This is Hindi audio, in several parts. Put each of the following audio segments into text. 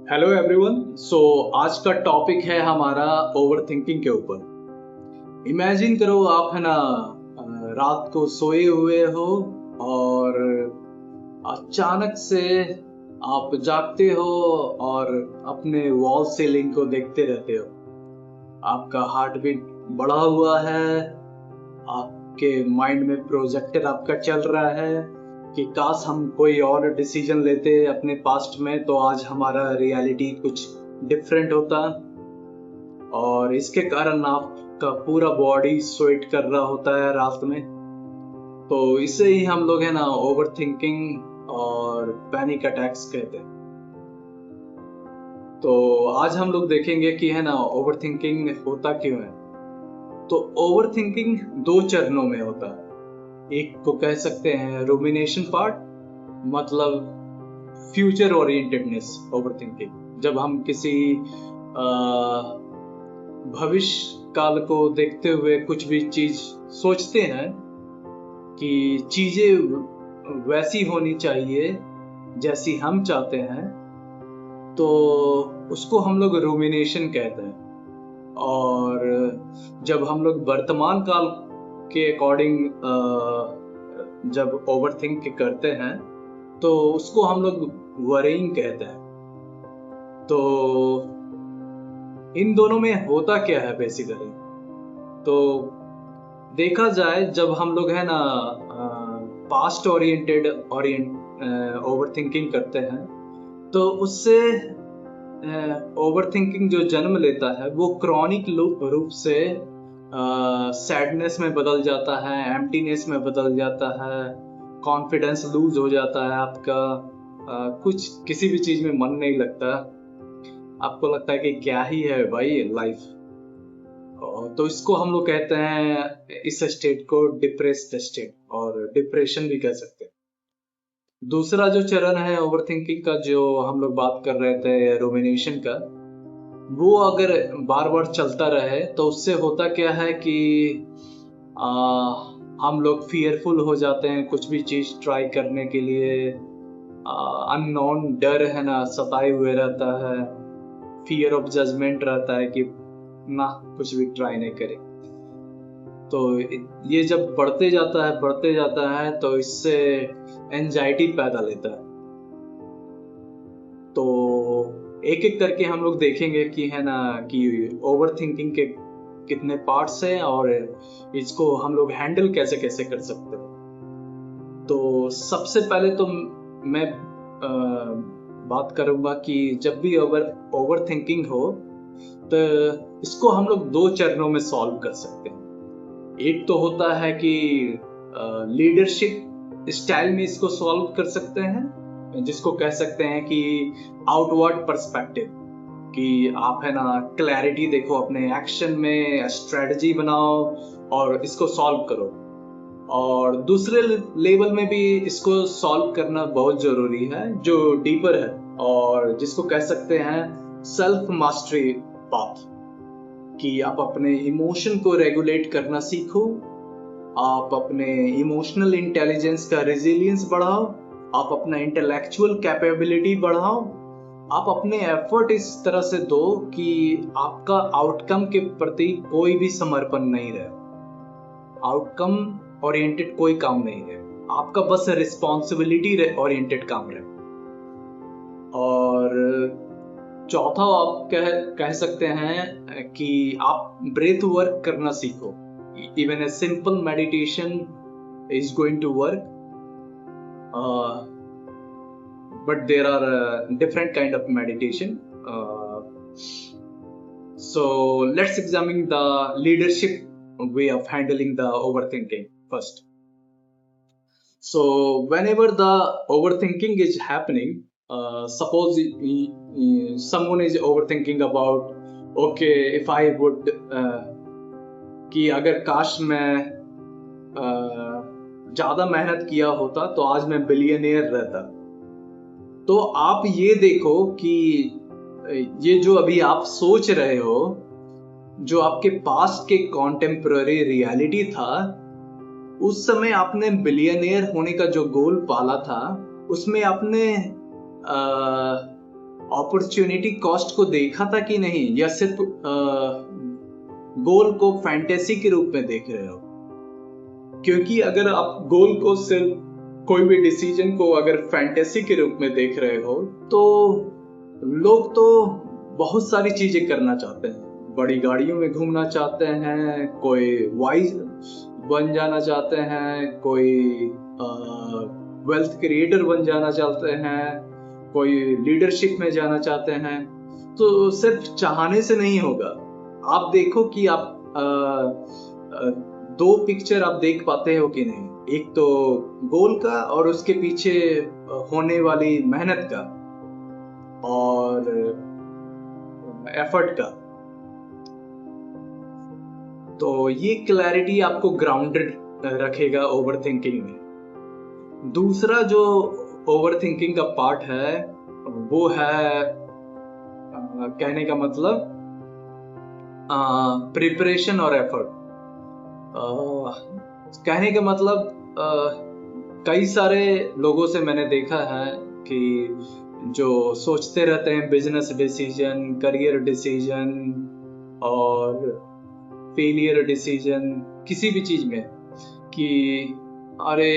Hello everyone. आज का टॉपिक है हमारा ओवर थिंकिंग के ऊपर। इमेजिन करो आप है ना, रात को सोए हुए हो और अचानक से आप जागते हो और अपने वॉल सीलिंग को देखते रहते हो। आपका हार्ट बीट बढ़ा हुआ है, आपके माइंड में प्रोजेक्टर आपका चल रहा है कि काश हम कोई और डिसीजन लेते अपने पास्ट में तो आज हमारा रियलिटी कुछ डिफरेंट होता। और इसके कारण आपका पूरा बॉडी स्वेट कर रहा होता है रात में। तो इसे ही हम लोग है ना ओवर थिंकिंग और पैनिक अटैक्स कहते हैं। तो आज हम लोग देखेंगे कि है ना ओवर थिंकिंग होता क्यों है। तो ओवर थिंकिंग दो चरणों में होता है। एक को कह सकते हैं रूमिनेशन पार्ट, मतलब फ्यूचर ओरिएंटेडनेस ओवर थिंकिंग। जब हम किसी भविष्य काल को देखते हुए कुछ भी चीज सोचते हैं कि चीजें वैसी होनी चाहिए जैसी हम चाहते हैं, तो उसको हम लोग रूमिनेशन कहते हैं। और जब हम लोग वर्तमान काल के अकॉर्डिंग जब ओवर थिंक करते हैं तो उसको हम लोग वरीइंग कहते हैं। तो इन दोनों में होता क्या है बेसिकली, तो देखा जाए जब हम लोग है ना पास्ट ओरिएंटेड ओवर थिंकिंग करते हैं तो उससे ओवर थिंकिंग जो जन्म लेता है वो क्रॉनिक रूप से सैडनेस में बदल जाता है, एम्प्टीनेस में बदल जाता है, कॉन्फिडेंस लूज हो जाता है आपका, कुछ किसी भी चीज में मन नहीं लगता, आपको लगता है कि क्या ही है भाई लाइफ। तो इसको हम लोग कहते हैं, इस स्टेट को डिप्रेस्ड स्टेट और डिप्रेशन भी कह सकते हैं। दूसरा जो चरण है ओवर थिंकिंग का जो हम लोग बात कर रहे थे रूमिनेशन का, वो अगर बार बार चलता रहे तो उससे होता क्या है कि आ, हम लोग फियरफुल हो जाते हैं कुछ भी चीज ट्राई करने के लिए। अननोन डर है ना सताए हुए रहता है, फियर ऑफ जजमेंट रहता है कि ना कुछ भी ट्राई नहीं करे। तो ये जब बढ़ते जाता है तो इससे एंजाइटी पैदा लेता है। तो एक एक करके हम लोग देखेंगे कि है ना कि ओवर थिंकिंग के कितने पार्ट्स हैं और इसको हम लोग हैंडल कैसे कैसे कर सकते हैं। तो सबसे पहले तो मैं बात करूंगा कि जब भी ओवर थिंकिंग हो तो इसको हम लोग दो चरणों में सॉल्व कर सकते हैं। एक तो होता है कि लीडरशिप स्टाइल में इसको सॉल्व कर सकते हैं, जिसको कह सकते हैं कि आउटवर्ड पर्सपेक्टिव, कि आप है ना क्लैरिटी देखो अपने एक्शन में, स्ट्रेटजी बनाओ और इसको सॉल्व करो। और दूसरे लेवल में भी इसको सॉल्व करना बहुत जरूरी है जो डीपर है और जिसको कह सकते हैं सेल्फ मास्टरी पाथ, कि आप अपने इमोशन को रेगुलेट करना सीखो, आप अपने इमोशनल इंटेलिजेंस का रेजिलियंस बढ़ाओ, आप अपना इंटेलेक्चुअल कैपेबिलिटी बढ़ाओ, आप अपने एफर्ट इस तरह से दो कि आपका आउटकम के प्रति कोई भी समर्पण नहीं रहे, आउटकम ओरिएंटेड कोई काम नहीं रहे, आपका बस रिस्पॉन्सिबिलिटी ओरिएंटेड काम रहे। और चौथा आप कह सकते हैं कि आप ब्रेथ वर्क करना सीखो। Even a simple meditation is going to work, but there are different kind of meditation. So let's examine the leadership way of handling the overthinking first. So whenever the overthinking is happening, suppose someone is overthinking about, okay, if I would कि अगर काश मैं ज्यादा मेहनत किया होता तो आज मैं बिलियनियर रहता। तो आप ये देखो कि ये जो अभी आप सोच रहे हो, जो आपके पास्ट के कॉन्टेम्पररी रियलिटी था, उस समय आपने बिलियनियर होने का जो गोल पाला था उसमें आपने अपॉर्चुनिटी कॉस्ट को देखा था कि नहीं, या सिर्फ गोल को फैंटेसी के रूप में देख रहे हो? क्योंकि अगर आप गोल को सिर्फ कोई भी डिसीजन को अगर फैंटेसी के रूप में देख रहे हो, तो लोग तो बहुत सारी चीजें करना चाहते हैं। बड़ी गाड़ियों में घूमना चाहते हैं, कोई वाइज बन जाना चाहते हैं, कोई वेल्थ क्रिएटर बन जाना चाहते हैं, कोई लीडरशिप में जाना चाहते हैं। तो सिर्फ चाहने से नहीं होगा। आप देखो कि आप दो पिक्चर आप देख पाते हो कि नहीं, एक तो गोल का और उसके पीछे होने वाली मेहनत का और एफर्ट का। तो ये क्लैरिटी आपको ग्राउंडेड रखेगा ओवरथिंकिंग में। दूसरा जो ओवरथिंकिंग का पार्ट है वो है कहने का मतलब प्रिपरेशन और एफर्ट। कहने का मतलब कई सारे लोगों से मैंने देखा है कि जो सोचते रहते हैं बिजनेस डिसीजन, करियर डिसीजन और फेलियर डिसीजन किसी भी चीज में, कि अरे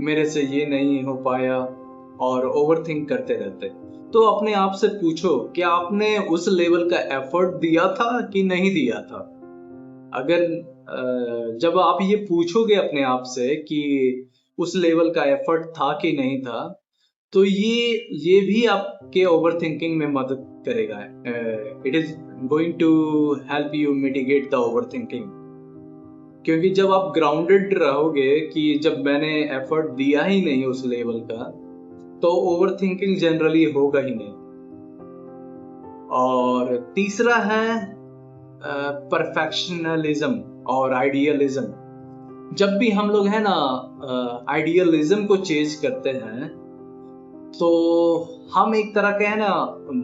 मेरे से ये नहीं हो पाया, और ओवरथिंक करते रहते। तो अपने आप से पूछो, क्या आपने उस लेवल का एफर्ट दिया था कि नहीं दिया था? अगर जब आप ये पूछोगे अपने आप से कि उस लेवल का एफर्ट था कि नहीं था, तो ये भी आपके ओवरथिंकिंग में मदद करेगा। It is going to help you mitigate the overthinking. क्योंकि जब आप ग्राउंडेड रहोगे कि जब मैंने एफर्ट दिया ही नहीं उस लेवल का, तो ओवरथिंकिंग जनरली होगा ही नहीं। और तीसरा है परफेक्शनलिज्म और आइडियलिज्म। जब भी हम लोग है ना आइडियलिज्म को चेज करते हैं, तो हम एक तरह के है ना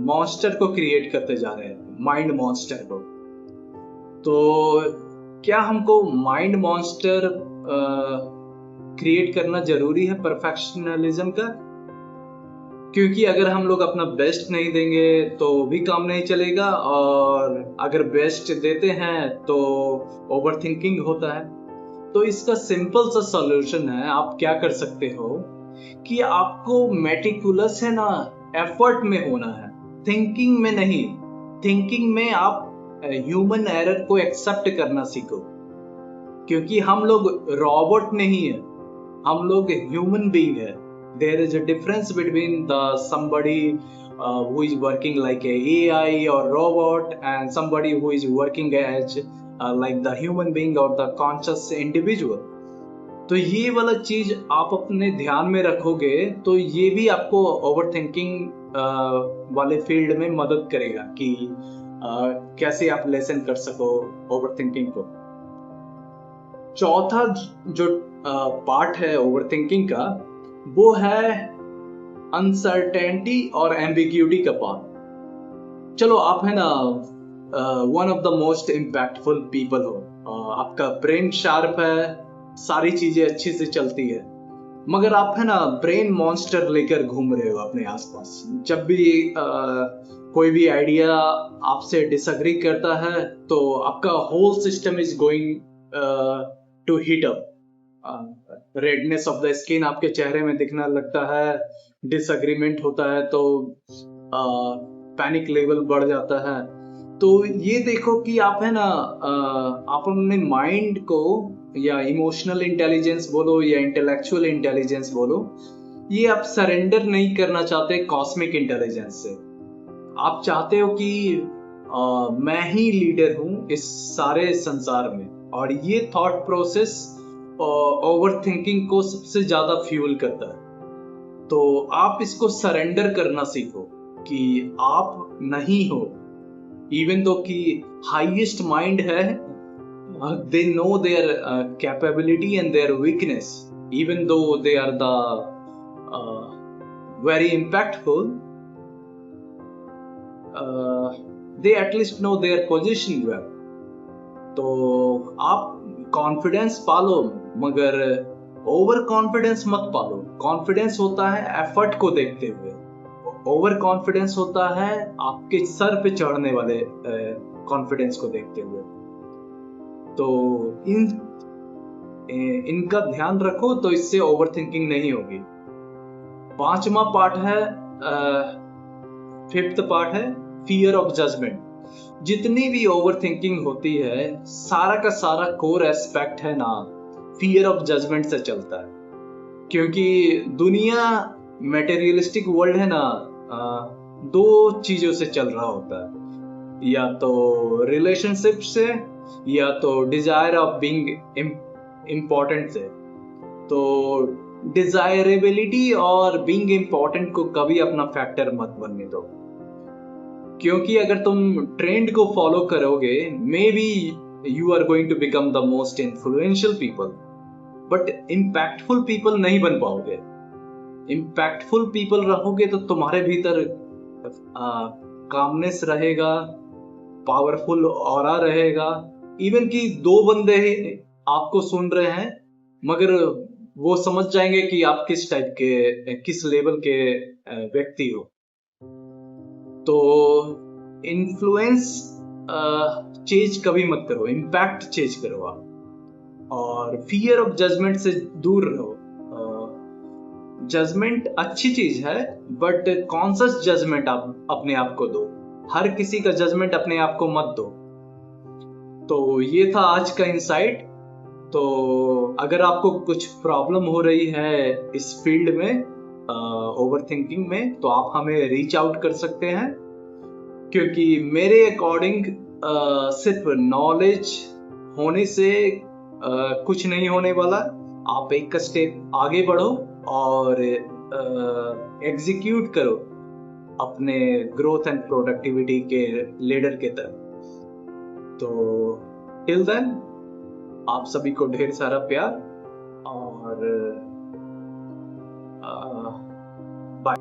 मॉन्स्टर को क्रिएट करते जा रहे हैं, माइंड मॉन्स्टर को। तो क्या हमको माइंड मॉन्स्टर क्रिएट करना जरूरी है परफेक्शनलिज्म का? क्योंकि अगर हम लोग अपना बेस्ट नहीं देंगे तो भी काम नहीं चलेगा, और अगर बेस्ट देते हैं तो ओवरथिंकिंग होता है। तो इसका सिंपल सा सॉल्यूशन है, आप क्या कर सकते हो कि आपको मेटिकुलस है ना एफर्ट में होना है, थिंकिंग में नहीं। थिंकिंग में आप ह्यूमन एरर को एक्सेप्ट करना सीखो, क्योंकि हम लोग रोबोट नहीं है, हम लोग ह्यूमन बीइंग है। There is a difference between somebody who is working like a AI or robot, and somebody who is working as like the human being or the conscious individual. तो ये वाला चीज आप अपने ध्यान में रखोगे तो ये भी आपको ओवरथिंकिंग वाले फील्ड में मदद करेगा कि कैसे आप लेसन कर सको ओवरथिंकिंग को। चौथा जो पार्ट है ओवरथिंकिंग का, वो है अनसर्टेनिटी और एम्बिग्यूटी का पार्ट। चलो आप है ना one of the most impactful people हो, आपका ब्रेन शार्प है, सारी चीजें अच्छी से चलती है, मगर आप है ना ब्रेन मॉन्स्टर लेकर घूम रहे हो अपने आसपास। जब भी कोई भी आइडिया आपसे डिसएग्री करता है तो आपका whole system is going to heat up. Redness of the skin आपके चेहरे में दिखना लगता है, डिसएग्रीमेंट होता है तो पैनिक लेवल बढ़ जाता है। तो ये देखो कि आप है ना आप अपने माइंड को, या इमोशनल इंटेलिजेंस बोलो या इंटेलेक्चुअल इंटेलिजेंस बोलो, ये आप सरेंडर नहीं करना चाहते कॉस्मिक इंटेलिजेंस से। आप चाहते हो कि मैं ही लीडर हूं इस सारे संसार में, और ये थॉट प्रोसेस ओवरथिंकिंग को सबसे ज्यादा फ्यूल करता है। तो आप इसको सरेंडर करना सीखो कि आप नहीं हो, इवन दो कि हाईएस्ट माइंड है, they know their capability and their weakness, even though they are the very impactful, they at least know their position well. तो आप कॉन्फिडेंस पालो, मगर ओवर कॉन्फिडेंस मत पालो। कॉन्फिडेंस होता है एफर्ट को देखते हुए, ओवर कॉन्फिडेंस होता है आपके सर पे चढ़ने वाले कॉन्फिडेंस को देखते हुए। तो इनका ध्यान रखो तो इससे ओवर थिंकिंग नहीं होगी। 5वां पार्ट है, 5th पार्ट है फियर ऑफ जजमेंट। जितनी भी ओवर थिंकिंग होती है सारा का सारा कोर एस्पेक्ट है ना फियर ऑफ जजमेंट से चलता है। क्योंकि दुनिया मटेरियलिस्टिक वर्ल्ड है ना, दो चीजों से चल रहा होता है, या तो रिलेशनशिप से या तो डिजायर ऑफ बीइंग इम्पोर्टेंट से। तो डिजायरेबिलिटी और बीइंग इम्पोर्टेंट को कभी अपना फैक्टर मत बनने दो, क्योंकि अगर तुम ट्रेंड को फॉलो करोगे maybe you are going to become the most influential people, but impactful people नहीं बन पाओगे। इम्पैक्टफुल पीपल रहोगे तो तुम्हारे भीतर कामनेस रहेगा, पावरफुल ऑरा रहेगा। इवन कि 2 बंदे आपको सुन रहे हैं मगर वो समझ जाएंगे कि आप किस टाइप के, किस लेवल के व्यक्ति हो। तो इन्फ्लुएंस चेंज कभी मत करो, इम्पैक्ट चेंज करो आप। और फियर ऑफ जजमेंट से दूर रहो। जजमेंट अच्छी चीज है बट कॉन्शियस जजमेंट आप अपने आप को दो, हर किसी का जजमेंट अपने आप को मत दो। तो ये था आज का इंसाइट। तो अगर आपको कुछ प्रॉब्लम हो रही है इस फील्ड में, ओवर थिंकिंग में, तो आप हमें रीच आउट कर सकते हैं, क्योंकि मेरे अकॉर्डिंग सिर्फ नॉलेज होने से कुछ नहीं होने वाला। आप एक स्टेप आगे बढ़ो और एग्जीक्यूट करो अपने ग्रोथ एंड प्रोडक्टिविटी के लीडर के तरफ। तो टिल देन आप सभी को ढेर सारा प्यार और बाय।